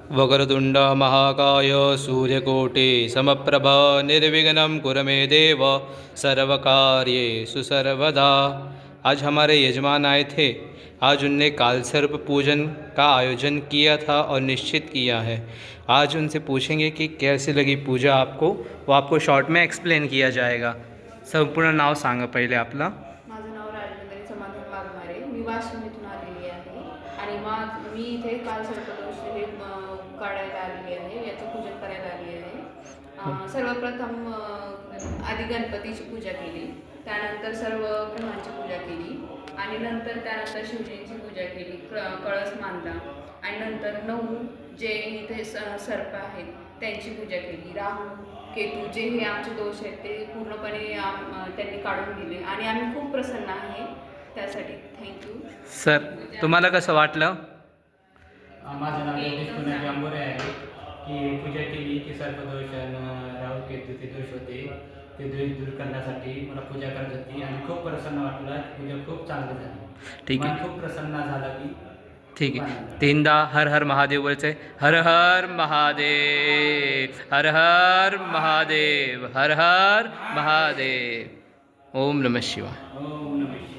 वक्रतुंड महाकाय सूर्यकोटि समप्रभ निर्विघ्नं कुरु मे देव सर्वकार्येषु सर्वदा। आज हमारे यजमान आए थे। आज उनने कालसर्प पूजन का आयोजन किया था और निश्चित किया है। आज उनसे पूछेंगे कि कैसी लगी पूजा आपको। वो आपको शॉर्ट में एक्सप्लेन किया जाएगा। संपूर्ण नाव सांगा पहिले आपला। माझं नाव राजनंदिनी समाधान वाघमारे. मी वाशिम इथून आलेली आहे आणि मी इथे काल सर्पदोष हे काढायला आलेली आहे, याचं पूजन करायला आली आहे. सर्वप्रथम आधी गणपतीची पूजा केली, त्यानंतर सर्व ग्रहांची पूजा केली आणि त्यानंतर शिवजींची पूजा केली, कळस मांडला आणि नंतर 9 जे इथे सर्प आहेत त्यांची पूजा केली. राहू केतू जे हे आमचे दोष आहेत ते पूर्णपणे त्यांनी काढून दिले आणि आम्ही खूप प्रसन्न आहे त्यासाठी. थँक्यू सर, तुम्हाला कसं वाटलं? माझं नाव योगेश पुनाजी आंबोरे आहे. की पूजा केली की सर्पदोष राहू केतूचे दोष होते, ते दोष दूर करण्यासाठी मला पूजा करत होती आणि खूप प्रसन्न वाटलं. पूजा खूप चांगली झाली. ठीक आहे, खूप प्रसन्न झाला की ठीक आहे. तीनदा हर हर महादेव बोलायचं आहे. हर हर महादेव, हर हर महादेव, हर हर महादेव. ओम नमः शिवाय. ओम नमः शिवाय.